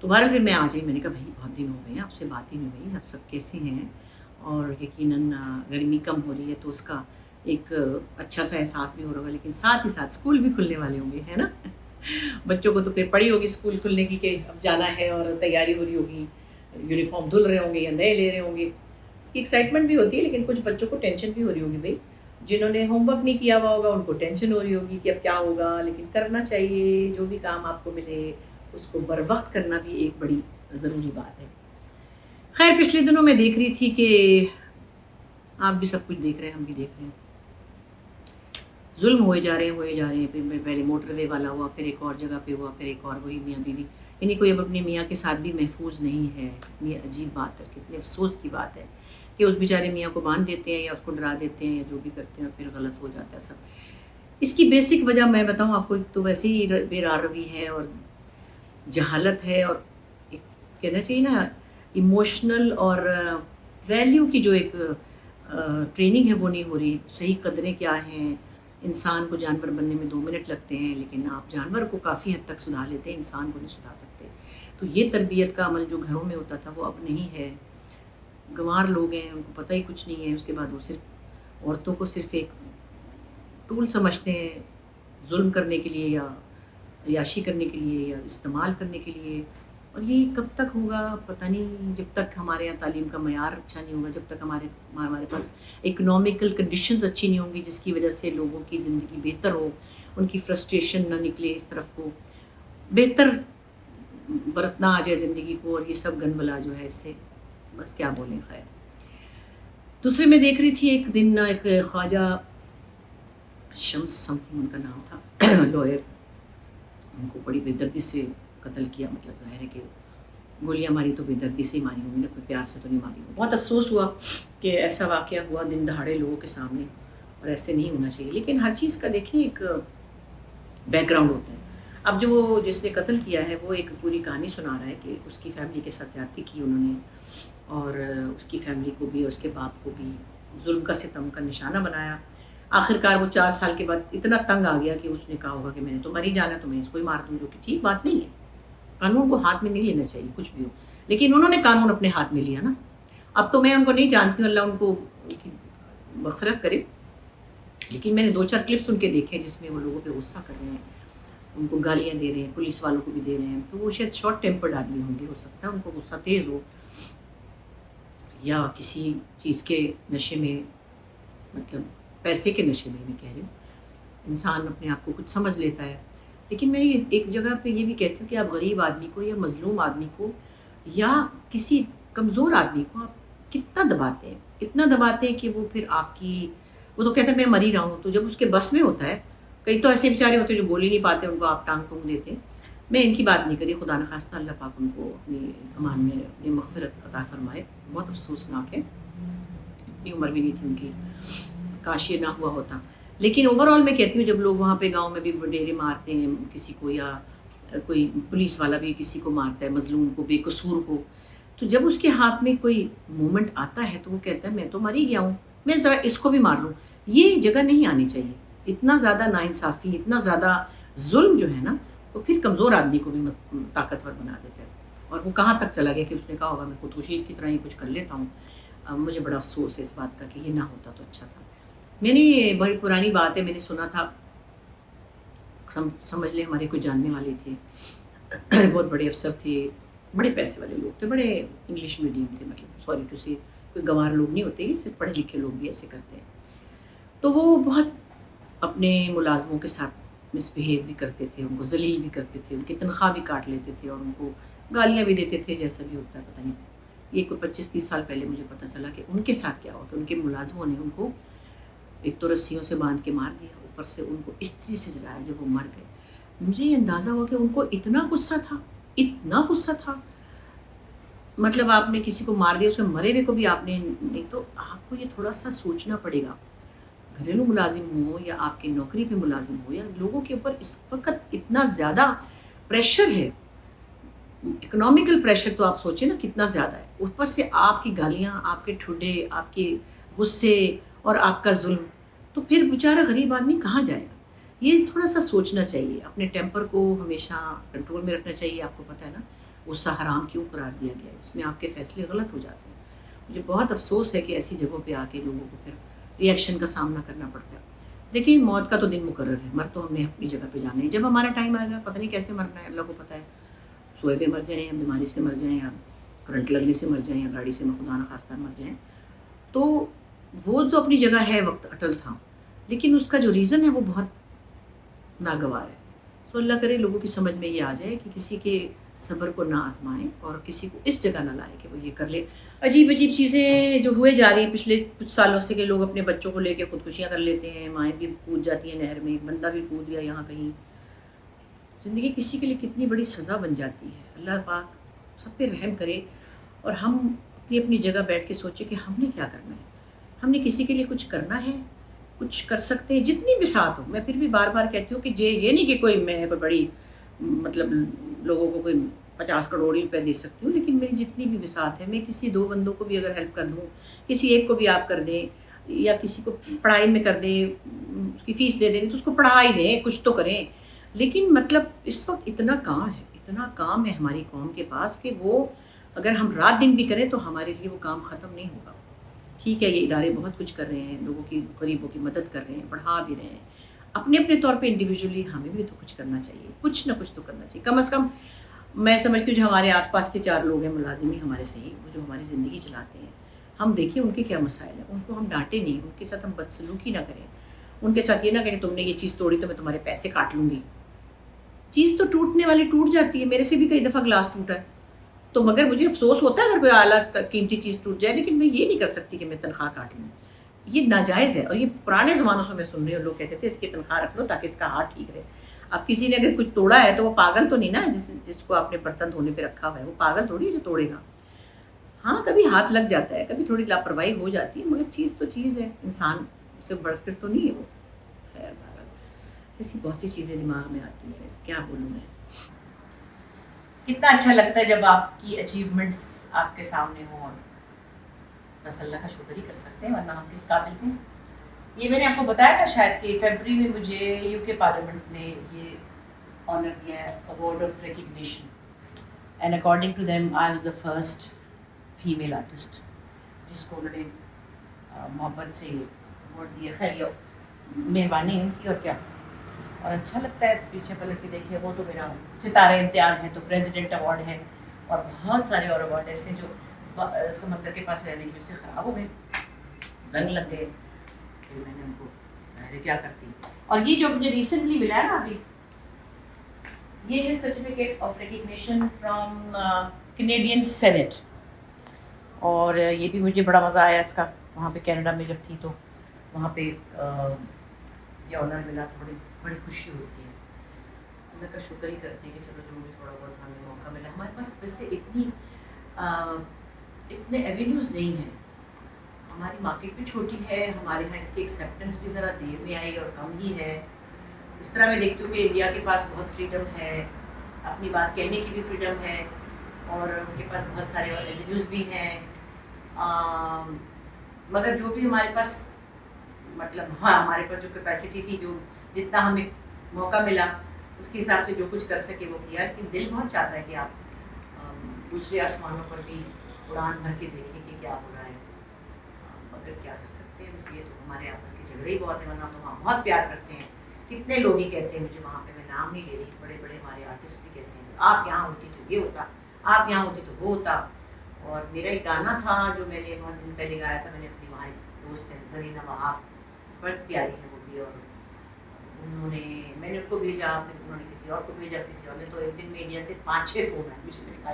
تو بہرحال پھر میں آ جائی. میں نے کہا بھائی بہت دن ہو گئے ہیں آپ سے بات ہی نہیں ہوئی, آپ سب کیسے ہیں, اور یقیناً گرمی کم ہو رہی ہے تو اس کا ایک اچھا سا احساس بھی ہو رہا ہوگا, لیکن ساتھ ہی ساتھ اسکول بھی کھلنے والے ہوں گے, ہے نا. بچوں کو تو پھر پڑی ہوگی اسکول کھلنے کی کہ اب جانا ہے اور تیاری ہو رہی ہوگی, یونیفارم دھل رہے ہوں گے یا نئے لے رہے ہوں گے. اس کی ایکسائٹمنٹ بھی ہوتی ہے, لیکن کچھ بچوں کو ٹینشن بھی ہو رہی ہوگی. بھائی جنہوں نے ہوم ورک نہیں کیا ہوا ہوگا ان کو ٹینشن ہو رہی ہوگی کہ اب کیا ہوگا, لیکن کرنا چاہیے. جو بھی کام آپ کو ملے اس کو بر وقت کرنا بھی ایک بڑی ضروری بات ہے. خیر پچھلے دنوں میں دیکھ رہی تھی کہ آپ بھی سب کچھ دیکھ رہے ہیں, ہم بھی دیکھ رہے ہیں, ظلم ہوئے جا رہے ہیں. پھر پہلے موٹر وے والا ہوا, پھر ایک اور جگہ پہ ہوا, پھر ایک اور وہی میاں بیوی, یعنی کوئی اب اپنے میاں کے ساتھ بھی محفوظ نہیں ہے. یہ عجیب بات ہے, کتنے افسوس کی بات ہے کہ اس بیچارے میاں کو باندھ دیتے ہیں یا اس کو ڈرا دیتے ہیں یا جو بھی کرتے ہیں, پھر غلط ہو جاتا ہے سب. اس کی بیسک وجہ میں بتاؤں آپ کو, ایک تو ویسے ہی بے روی ہے اور جہالت ہے, اور ایک کہنا چاہیے نا ایموشنل اور ویلیو کی جو ایک ٹریننگ ہے وہ نہیں ہو رہی. صحیح قدریں کیا ہیں, انسان کو جانور بننے میں 2 منٹ لگتے ہیں, لیکن آپ جانور کو کافی حد تک سدھار لیتے ہیں, انسان کو نہیں سدھار سکتے. تو یہ تربیت کا عمل جو گھروں میں ہوتا تھا وہ اب نہیں ہے. گنوار لوگ ہیں, ان کو پتہ ہی کچھ نہیں ہے. اس کے بعد وہ صرف عورتوں کو صرف ایک ٹول سمجھتے ہیں ظلم کرنے کے لیے یا عیاشی کرنے کے لیے یا استعمال کرنے کے لیے. اور یہ کب تک ہوگا پتہ نہیں, جب تک ہمارے یہاں تعلیم کا معیار اچھا نہیں ہوگا, جب تک ہمارے پاس اکنامیکل کنڈیشنز اچھی نہیں ہوں گی جس کی وجہ سے لوگوں کی زندگی بہتر ہو, ان کی فرسٹریشن نہ نکلے اس طرف کو, بہتر برتنا آ جائے زندگی کو. اور یہ سب گن بلا جو ہے اس سے بس کیا بولیں. خیر دوسرے میں دیکھ رہی تھی ایک دن ایک خواجہ شمس سم تھنگ ان کا نام تھا, لائر, ان کو بڑی بے دردی سے قتل کیا. مطلب ظاہر ہے کہ گولیاں ماری تو بے دردی سے ہی ماری ہوگی نا, کوئی پیار سے تو نہیں ماری ہوگی. بہت افسوس ہوا کہ ایسا واقعہ ہوا دن دہاڑے لوگوں کے سامنے, اور ایسے نہیں ہونا چاہیے. لیکن ہر چیز کا دیکھیں ایک بیک گراؤنڈ ہوتا ہے. اب جو وہ جس نے قتل کیا ہے وہ ایک پوری کہانی سنا رہا ہے کہ اس کی فیملی کے ساتھ زیادتی کی انہوں نے, اور اس کی فیملی کو بھی اور اس کے باپ کو بھی ظلم کا ستم کا نشانہ بنایا. آخرکار وہ 4 سال کے بعد اتنا تنگ آ گیا کہ اس نے کہا ہوگا کہ میں نے تو مر ہی جانا, تو میں اس کو ہی مار دوں, جو کہ ٹھیک بات نہیں ہے. قانون کو ہاتھ میں نہیں لینا چاہیے کچھ بھی ہو, لیکن انہوں نے قانون اپنے ہاتھ میں لیا نا. اب تو میں ان کو نہیں جانتی ہوں, اللہ ان کو ان کی مغفرت کرے, لیکن میں نے 2-4 کلپس ان کے دیکھے جس میں وہ لوگوں پہ غصہ کر رہے ہیں, ان کو گالیاں دے رہے ہیں, پولیس والوں کو بھی دے رہے ہیں. تو وہ شاید شارٹ ٹیمپرڈ آدمی ہوں گے, ہو سکتا ہے ان کو غصہ تیز ہو یا کسی چیز کے نشے میں, مطلب پیسے کے نشے میں کہہ رہی ہوں. انسان اپنے آپ کو کچھ سمجھ لیتا ہے. لیکن میں ایک جگہ پہ یہ بھی کہتی ہوں کہ آپ غریب آدمی کو یا مظلوم آدمی کو یا کسی کمزور آدمی کو آپ کتنا دباتے ہیں, اتنا دباتے ہیں کہ وہ پھر آپ کی, وہ تو کہتے ہیں میں مر ہی رہا ہوں. تو جب اس کے بس میں ہوتا ہے, کئی تو ایسے بیچارے ہوتے ہیں جو بول ہی نہیں پاتے, ان کو آپ ٹانگ ٹونگ دیتے ہیں. میں ان کی بات نہیں کری, خدا نخواستہ اللہ پاک ان کو اپنی امان میں اپنی مغفرت عطا فرمائے. بہت افسوسناک ہے, اتنی عمر بھی نہیں تھی ان کی, کاش یہ نہ ہوا ہوتا. لیکن اوور آل میں کہتی ہوں جب لوگ وہاں پہ گاؤں میں بھی ڈیرے مارتے ہیں کسی کو, یا کوئی پولیس والا بھی کسی کو مارتا ہے مظلوم کو, بے قصور کو, تو جب اس کے ہاتھ میں کوئی مومنٹ آتا ہے تو وہ کہتا ہے میں تو مر ہی گیا ہوں, میں ذرا اس کو بھی مار لوں. یہ جگہ نہیں آنی چاہیے. اتنا زیادہ ناانصافی, اتنا زیادہ ظلم جو ہے نا, تو پھر کمزور آدمی کو بھی طاقتور بنا دیتا ہے. اور وہ کہاں تک چلا گیا کہ اس نے کہا ہوگا میں خودکشی کی طرح ہی کچھ کر لیتا ہوں. مجھے بڑا افسوس ہے اس بات کا کہ یہ نہ ہوتا تو اچھا تھا. میں نے بڑی پرانی بات ہے, میں نے سنا تھا, سمجھ لیں ہمارے کوئی جاننے والے تھے, بہت بڑے افسر تھے, بڑے پیسے والے لوگ تھے, بڑے انگلش میڈیم تھے, مطلب سوری ٹو سی, کوئی گنوار لوگ نہیں ہوتے, یہ صرف پڑھے لکھے لوگ بھی ایسے کرتے ہیں. تو وہ بہت اپنے ملازموں کے ساتھ مس بہیو بھی کرتے تھے, ان کو ذلیل بھی کرتے تھے, ان کی تنخواہ بھی کاٹ لیتے تھے اور ان کو گالیاں بھی دیتے تھے, جیسا بھی ہوتا ہے پتہ نہیں. یہ کوئی 25-30 سال پہلے مجھے پتہ چلا کہ ان کے ساتھ کیا ہوتا. ان کے ملازموں نے ان کو ایک تو رسیوں سے باندھ کے مار دیا, اوپر سے ان کو استری سے جلایا. جب وہ مر گئے مجھے یہ اندازہ ہوا کہ ان کو اتنا غصہ تھا, اتنا غصہ تھا, مطلب آپ نے کسی کو مار دیا, اس میں مرے ہوئے کو بھی آپ نے نہیں. تو آپ کو یہ تھوڑا سا سوچنا پڑے گا, گھریلو ملازم ہو یا آپ کی نوکری پہ ملازم ہو, یا لوگوں کے اوپر اس وقت اتنا زیادہ پریشر ہے, اکنامیکل پریشر, تو آپ سوچیں نا کتنا زیادہ ہے. اوپر سے آپ کی گالیاں, آپ کے ٹھڈے, آپ کے غصے اور آپ کا ظلم, تو پھر بیچارہ غریب آدمی کہاں جائے گا. یہ تھوڑا سا سوچنا چاہیے. اپنے ٹیمپر کو ہمیشہ کنٹرول میں رکھنا چاہیے. آپ کو پتہ ہے نا غصہ حرام کیوں قرار دیا گیا ہے، اس میں آپ کے فیصلے غلط ہو جاتے ہیں. مجھے بہت افسوس ہے کہ ایسی جگہوں پہ آ کے لوگوں کو پھر ریئیکشن کا سامنا کرنا پڑتا ہے. دیکھیے موت کا تو دن مقرر ہے، مر تو ہم نے اپنی جگہ پہ جانا ہے. جب ہمارا ٹائم آئے گا پتہ نہیں کیسے مرنا ہے، اللہ کو پتہ ہے. سوئے پہ مر جائیں یا بیماری سے مر جائیں یا کرنٹ لگنے سے مر جائیں یا گاڑی سے خدا نخواستہ مر جائیں، تو وہ تو اپنی جگہ ہے، وقت اٹل تھا، لیکن اس کا جو ریزن ہے وہ بہت ناگوار ہے. سو اللہ کرے لوگوں کی سمجھ میں یہ آ جائے کہ کسی کے صبر کو نہ آزمائیں اور کسی کو اس جگہ نہ لائیں کہ وہ یہ کر لے. عجیب عجیب چیزیں جو ہوئے جا رہی ہیں پچھلے کچھ سالوں سے کہ لوگ اپنے بچوں کو لے کے خودکشیاں کر لیتے ہیں، مائیں بھی کود جاتی ہیں نہر میں، ایک بندہ بھی کود گیا یہاں کہیں. زندگی کسی کے لیے کتنی بڑی سزا بن جاتی ہے. اللہ پاک سب پہ رحم کرے اور ہم اپنی اپنی جگہ بیٹھ کے سوچیں کہ ہم نے کیا کرنا ہے. ہم نے کسی کے لیے کچھ کرنا ہے، کچھ کر سکتے ہیں جتنی بھی ساتھ ہو. میں پھر بھی بار بار کہتی ہوں کہ یہ نہیں کہ کوئی میں کوئی بڑی مطلب لوگوں کو کوئی 50 کروڑ روپے دے سکتی ہوں، لیکن میری جتنی بھی بساط ہے میں کسی 2 بندوں کو بھی اگر ہیلپ کر دوں، کسی ایک کو بھی آپ کر دیں یا کسی کو پڑھائی میں کر دیں، اس کی فیس دے دیں تو اس کو پڑھائی دیں، کچھ تو کریں. لیکن مطلب اس وقت اتنا کام ہے ہماری قوم کے پاس کہ وہ اگر ہم رات دن بھی کریں تو ہمارے لیے وہ کام ختم نہیں ہوگا. ٹھیک ہے یہ ادارے بہت کچھ کر رہے ہیں، لوگوں کی غریبوں کی مدد کر رہے ہیں، پڑھا بھی رہے ہیں. اپنے اپنے طور پہ انڈیویجولی ہمیں بھی تو کچھ کرنا چاہیے، کچھ نہ کچھ تو کرنا چاہیے. کم از کم میں سمجھتی ہوں جو ہمارے آس پاس کے 4 لوگ ہیں ملازم ہی ہمارے صحیح، وہ جو ہماری زندگی چلاتے ہیں، ہم دیکھیں ان کے کیا مسائل ہیں، ان کو ہم ڈانٹیں نہیں، ان کے ساتھ ہم بدسلوکی نہ کریں. ان کے ساتھ یہ نہ کہیں تم نے یہ چیز توڑی تو میں تمہارے پیسے کاٹ لوں گی. چیز تو ٹوٹنے والی ٹوٹ جاتی ہے. میرے سے بھی کئی دفعہ گلاس ٹوٹا ہے تو مگر مجھے افسوس ہوتا ہے اگر کوئی اعلیٰ قیمتی چیز ٹوٹ جائے، لیکن میں یہ نہیں کر سکتی کہ میں تنخواہ کاٹ لوں. یہ ناجائز ہے. اور یہ پرانے زمانوں سے میں سن رہی ہوں، لوگ کہتے تھے اس کی تنخواہ رکھ لو تاکہ اس کا ہاتھ ٹھیک رہے. اب کسی نے اگر کچھ توڑا ہے تو وہ پاگل تو نہیں نا جس کو آپ نے برتن دھونے پہ رکھا ہوا ہے، وہ پاگل تھوڑی ہے جو توڑے گا. ہاں کبھی ہاتھ لگ جاتا ہے، کبھی تھوڑی لاپرواہی ہو جاتی ہے، مگر چیز تو چیز ہے، انسان سے بڑھ کر تو نہیں ہے وہ. خیر ایسی بہت سی چیزیں دماغ میں آتی ہیں، کیا بولوں میں. کتنا اچھا لگتا ہے جب آپ کی اچیومنٹس آپ کے سامنے ہوں اور بس اللہ کا شکر ہی کر سکتے ہیں، ورنہ ہم کس قابل تھے. یہ میں نے آپ کو بتایا تھا شاید کہ فیبرری میں مجھے یو کے پارلیمنٹ نے یہ آنر دیا ہے، award of recognition, and according to them I was the first female artist جس کو انہوں نے محبت سے اوارڈ دیا. خیر مہربانی ان کی، اور کیا. اور اچھا لگتا ہے پیچھے پلٹ کے دیکھے، وہ تو میرا ستارہ امتیاز ہے تو پریزیڈنٹ ایوارڈ ہے، اور بہت سارے اور ایوارڈ ایسے جو سمندر کے پاس رہنے کی وجہ سے خراب ہو گئے، زنگ لگ گئے، پھر میں نے ان کو کیا کرتی. اور یہ جو مجھے ریسنٹلی ملا ہے نا ابھی، یہ ہے certificate of recognition from Canadian Senate, اور یہ بھی مجھے بڑا مزہ آیا اس کا. وہاں پہ کینیڈا میں جب تھی تو وہاں پہ یہ آنر ملا تو بڑی خوشی ہوتی ہے. اللہ کا شکر ہی کرتے ہیں کہ چلو جو بھی تھوڑا بہت ہمیں موقع ملا. ہمارے پاس ویسے اتنے ایوینیوز نہیں ہیں، ہماری مارکیٹ بھی چھوٹی ہے، ہمارے یہاں اس کی ایکسیپٹنس بھی ذرا دیر میں آئی اور کم ہی ہے. اس طرح میں دیکھتی ہوں کہ انڈیا کے پاس بہت فریڈم ہے، اپنی بات کہنے کی بھی فریڈم ہے، اور ان کے پاس بہت سارے ایوینیوز بھی ہیں. مگر جو بھی ہمارے پاس مطلب ہمارے پاس جو کیپیسٹی تھی، جو جتنا ہمیں موقع ملا اس کے حساب سے جو کچھ کر سکے وہ کیا. لیکن دل بہت چاہتا ہے کہ آپ دوسرے آسمانوں پر بھی اڑان بھر کے دیکھیں کہ کیا ہو رہا ہے، مگر کیا کر سکتے ہیں. بس یہ تو ہمارے آپس کے جھگڑے ہی بہت ہیں، ورنہ تو ہم بہت پیار کرتے ہیں. کتنے لوگ ہی کہتے ہیں مجھے وہاں پہ، میں نام نہیں لے رہی، بڑے بڑے ہمارے آرٹسٹ بھی کہتے ہیں آپ یہاں ہوتی تو یہ ہوتا، آپ یہاں ہوتی تو وہ ہوتا. اور میرا ایک گانا تھا جو میں نے بہت دن پہلے گایا تھا، میں نے اپنی وہاں دوست ہیں زرینہ وہاب، بڑی پیاری ہے وہ بھی، اور انہوں نے میں نے ان کو بھیجا، انہوں نے کسی اور کو بھیجا، کسی اور نے، تو ایک دن میں انڈیا سے 5-6 فون آئے مجھے. میں نے کہا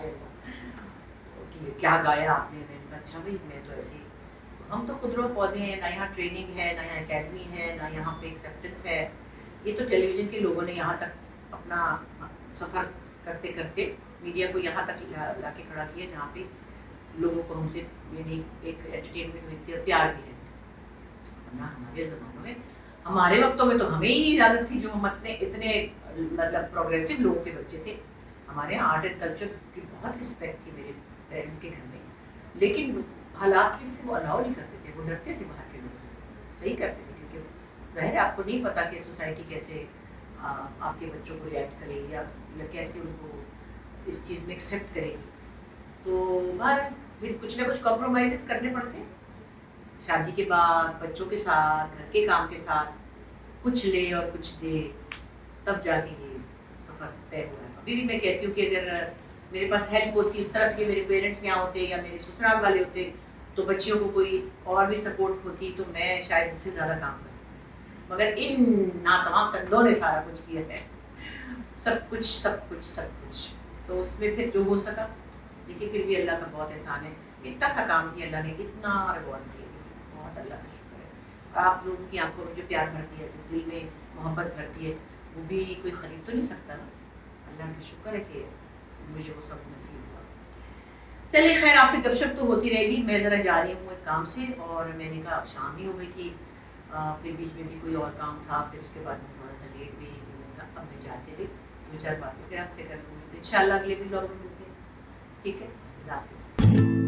کہ کیا گایا آپ نے؟ میں نے کہا اچھا بھائی میں تو ایسے ہی، ہم تو خود رو پودے ہیں، نہ یہاں ٹریننگ ہے، نہ یہاں اکیڈمی ہے، نہ یہاں پہ ایکسیپٹنس ہے. یہ تو ٹیلی ویژن کے لوگوں نے یہاں تک اپنا سفر کرتے کرتے میڈیا کو یہاں تک لا کے کھڑا کیا جہاں پہ لوگوں کو ہم سے یعنی ایک انٹرٹینمنٹ ملتی ہے اور پیار بھی ہے. ورنہ ہمارے زمانوں میں، ہمارے وقتوں میں تو ہمیں ہی نہیں اجازت تھی، جو ہم اتنے مطلب پروگریسو لوگوں کے بچے تھے. ہمارے یہاں آرٹ اینڈ کلچر کی بہت رسپیکٹ تھی میرے پیرنٹس کے گھر میں، لیکن حالات کی سے وہ الاؤ نہیں کرتے تھے، وہ ڈرتے تھے باہر کے لوگوں سے. صحیح کرتے تھے کیونکہ ظاہر ہے آپ کو نہیں پتا کہ سوسائٹی کیسے آپ کے بچوں کو ریئیکٹ کرے گی یا کیسے ان کو اس چیز میں ایکسیپٹ کرے گی. تو بہرحال پھر کچھ نہ کچھ کمپرومائزز کرنے پڑتے ہیں شادی کے بعد، بچوں کے ساتھ، گھر کے کام کے ساتھ، کچھ لے اور کچھ دے، تب جا کے یہ سفر طے ہوا ہے. ابھی بھی میں کہتی ہوں کہ اگر میرے پاس ہیلپ ہوتی اس طرح سے کہ میرے پیرنٹس یہاں ہوتے یا میرے سسرال والے ہوتے تو بچیوں کو کوئی اور بھی سپورٹ ہوتی تو میں شاید اس سے زیادہ کام کر سکتی. مگر ان ناتواں کندھوں نے سارا کچھ کیا ہے، سب کچھ سب کچھ سب کچھ. تو اس میں پھر جو ہو سکا، لیکن پھر بھی اللہ کا بہت احسان ہے. اتنا سا کام کیا اللہ نے، اتنا ریوارڈ دیا، بہت اللہ کا شکر ہے. آپ لوگوں کی آنکھوں میں جو پیار بھرتی ہے، جو دل میں محبت بھرتی ہے، وہ بھی کوئی خرید تو نہیں سکتا نا. اللہ کا شکر ہے کہ مجھے وہ سب نصیب ہوا. چلیے خیر، آپ سے گپ شپ تو ہوتی رہے گی. میں ذرا جا رہی ہوں ایک کام سے، اور میں نے کہا شام ہی ہو گئی تھی، پھر بیچ میں بھی کوئی اور کام تھا، پھر اس کے بعد میں تھوڑا سا لیٹ گئی. اب میں جاتے ہوئے 2-4 باتیں پھر آپ سے کر لوں گی. تو ان شاء اللہ اگلے بھی بلاگ میں ملتے ہیں. ٹھیک ہے، اللہ حافظ.